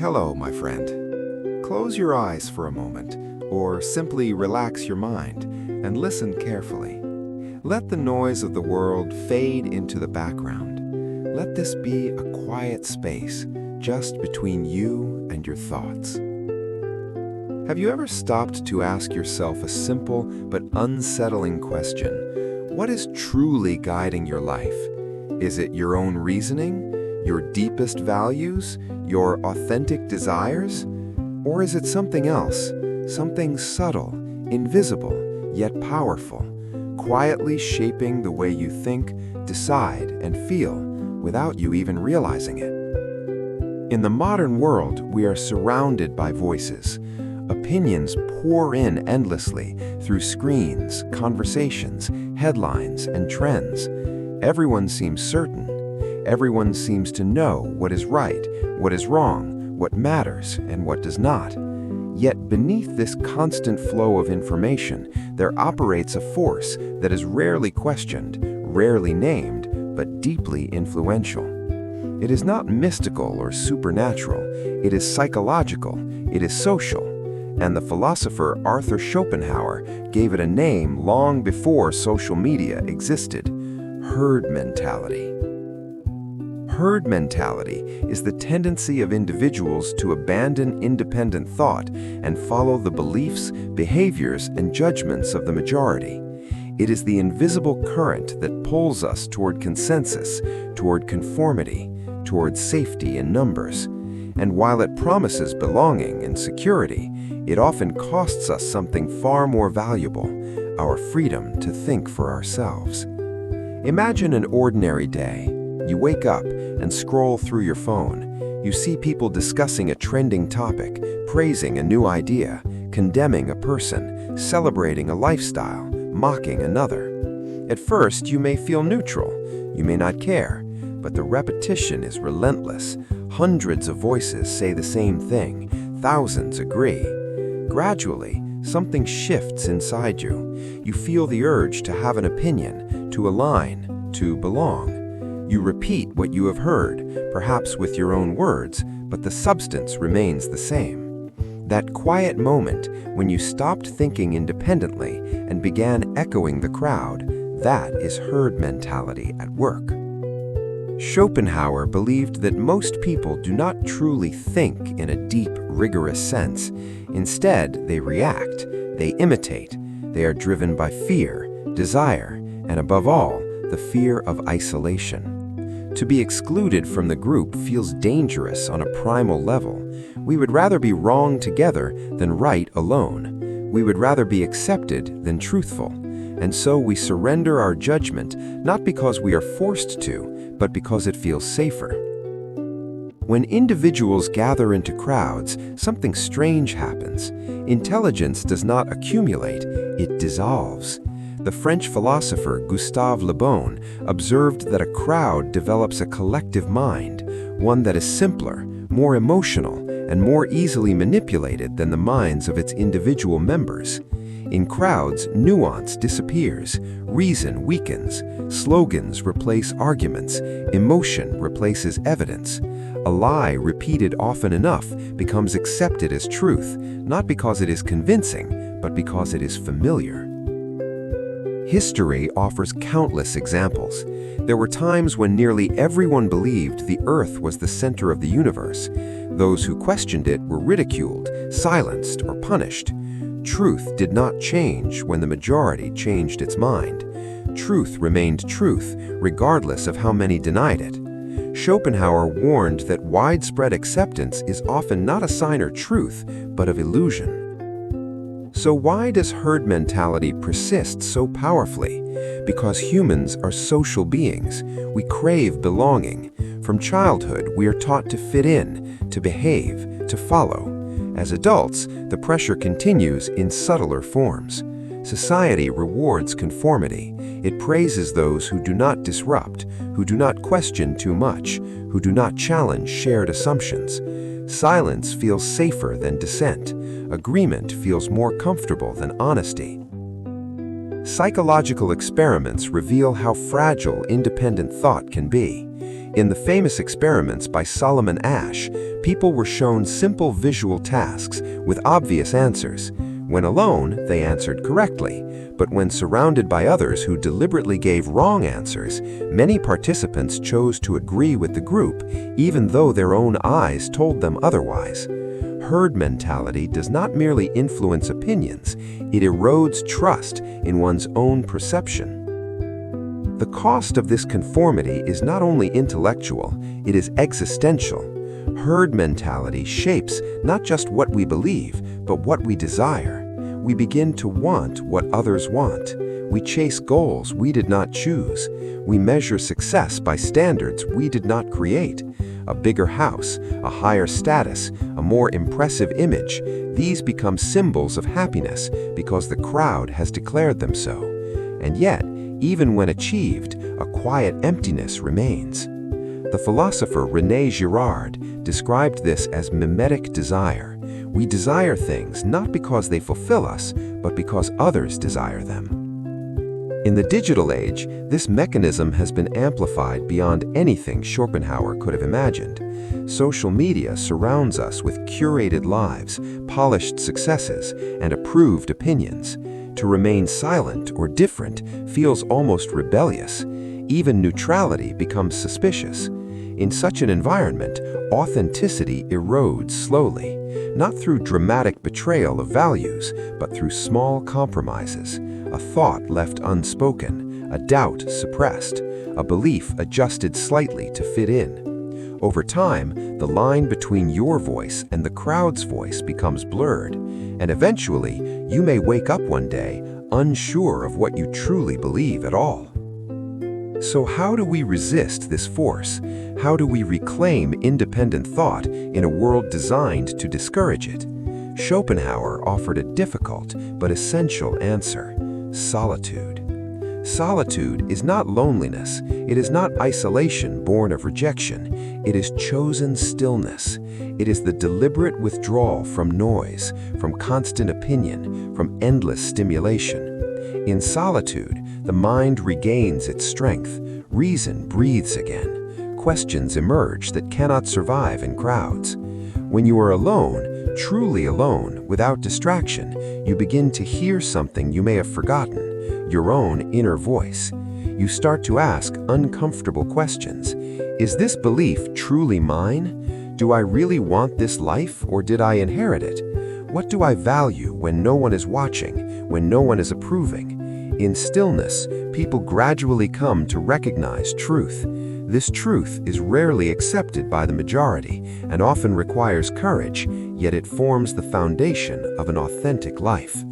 Hello, my friend. Close your eyes for a moment, or simply relax your mind and listen carefully. Let the noise of the world fade into the background. Let this be a quiet space just between you and your thoughts. Have you ever stopped to ask yourself a simple but unsettling question? What is truly guiding your life? Is it your own reasoning, your deepest values, your authentic desires? Or is it something else, something subtle, invisible, yet powerful, quietly shaping the way you think, decide, and feel without you even realizing it? In the modern world, we are surrounded by voices. Opinions pour in endlessly through screens, conversations, headlines, and trends. Everyone seems certain. Everyone seems to know what is right, what is wrong, what matters, and what does not. Yet beneath this constant flow of information, there operates a force that is rarely questioned, rarely named, but deeply influential. It is not mystical or supernatural. It is psychological. It is social. And the philosopher Arthur Schopenhauer gave it a name long before social media existed: herd mentality. Herd mentality is the tendency of individuals to abandon independent thought and follow the beliefs, behaviors, and judgments of the majority. It is the invisible current that pulls us toward consensus, toward conformity, toward safety in numbers. And while it promises belonging and security, it often costs us something far more valuable: our freedom to think for ourselves. Imagine an ordinary day. You wake up and scroll through your phone. You see people discussing a trending topic, praising a new idea, condemning a person, celebrating a lifestyle, mocking another. At first, you may feel neutral. You may not care, but the repetition is relentless. Hundreds of voices say the same thing. Thousands agree. Gradually, something shifts inside you. You feel the urge to have an opinion, to align, to belong. You repeat what you have heard, perhaps with your own words, but the substance remains the same. That quiet moment when you stopped thinking independently and began echoing the crowd, that is herd mentality at work. Schopenhauer believed that most people do not truly think in a deep, rigorous sense. Instead, they react, they imitate. They are driven by fear, desire, and above all, the fear of isolation. To be excluded from the group feels dangerous on a primal level. We would rather be wrong together than right alone. We would rather be accepted than truthful. And so we surrender our judgment, not because we are forced to, but because it feels safer. When individuals gather into crowds, something strange happens. Intelligence does not accumulate, it dissolves. The French philosopher Gustave Le Bon observed that a crowd develops a collective mind, one that is simpler, more emotional, and more easily manipulated than the minds of its individual members. In crowds, nuance disappears, reason weakens, slogans replace arguments, emotion replaces evidence. A lie repeated often enough becomes accepted as truth, not because it is convincing, but because it is familiar. History offers countless examples. There were times when nearly everyone believed the Earth was the center of the universe. Those who questioned it were ridiculed, silenced, or punished. Truth did not change when the majority changed its mind. Truth remained truth, regardless of how many denied it. Schopenhauer warned that widespread acceptance is often not a sign of truth, but of illusion. So why does herd mentality persist so powerfully? Because humans are social beings. We crave belonging. From childhood, we are taught to fit in, to behave, to follow. As adults, the pressure continues in subtler forms. Society rewards conformity. It praises those who do not disrupt, who do not question too much, who do not challenge shared assumptions. Silence feels safer than dissent. Agreement feels more comfortable than honesty. Psychological experiments reveal how fragile independent thought can be. In the famous experiments by Solomon Asch, people were shown simple visual tasks with obvious answers. When alone, they answered correctly, but when surrounded by others who deliberately gave wrong answers, many participants chose to agree with the group, even though their own eyes told them otherwise. Herd mentality does not merely influence opinions, it erodes trust in one's own perception. The cost of this conformity is not only intellectual, it is existential. Herd mentality shapes not just what we believe, but what we desire. We begin to want what others want. We chase goals we did not choose. We measure success by standards we did not create. A bigger house, a higher status, a more impressive image, these become symbols of happiness because the crowd has declared them so. And yet, even when achieved, a quiet emptiness remains. The philosopher René Girard described this as mimetic desire. We desire things not because they fulfill us, but because others desire them. In the digital age, this mechanism has been amplified beyond anything Schopenhauer could have imagined. Social media surrounds us with curated lives, polished successes, and approved opinions. To remain silent or different feels almost rebellious. Even neutrality becomes suspicious. In such an environment, authenticity erodes slowly, not through dramatic betrayal of values, but through small compromises, a thought left unspoken, a doubt suppressed, a belief adjusted slightly to fit in. Over time, the line between your voice and the crowd's voice becomes blurred, and eventually, you may wake up one day unsure of what you truly believe at all. So how do we resist this force? How do we reclaim independent thought in a world designed to discourage it? Schopenhauer offered a difficult but essential answer: solitude. Solitude is not loneliness. It is not isolation born of rejection. It is chosen stillness. It is the deliberate withdrawal from noise, from constant opinion, from endless stimulation. In solitude, the mind regains its strength, reason breathes again, questions emerge that cannot survive in crowds. When you are alone, truly alone, without distraction, you begin to hear something you may have forgotten, your own inner voice. You start to ask uncomfortable questions. Is this belief truly mine? Do I really want this life, or did I inherit it? What do I value when no one is watching, when no one is approving? In stillness, people gradually come to recognize truth. This truth is rarely accepted by the majority and often requires courage, yet it forms the foundation of an authentic life.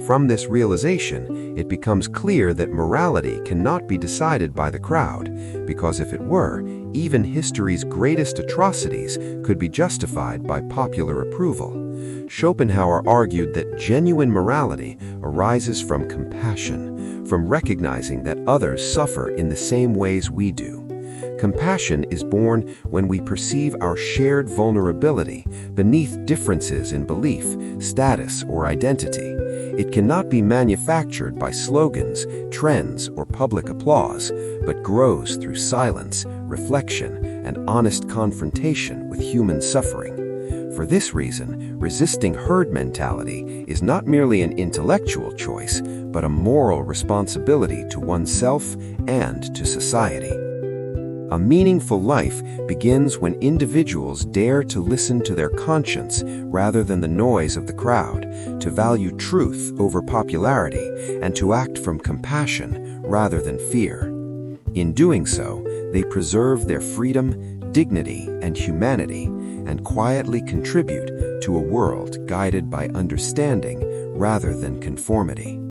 From this realization, it becomes clear that morality cannot be decided by the crowd, because if it were, even history's greatest atrocities could be justified by popular approval. Schopenhauer argued that genuine morality arises from compassion, from recognizing that others suffer in the same ways we do. Compassion is born when we perceive our shared vulnerability beneath differences in belief, status, or identity. It cannot be manufactured by slogans, trends, or public applause, but grows through silence, reflection, and honest confrontation with human suffering. For this reason, resisting herd mentality is not merely an intellectual choice, but a moral responsibility to oneself and to society. A meaningful life begins when individuals dare to listen to their conscience rather than the noise of the crowd, to value truth over popularity, and to act from compassion rather than fear. In doing so, they preserve their freedom, dignity, and humanity, and quietly contribute to a world guided by understanding rather than conformity.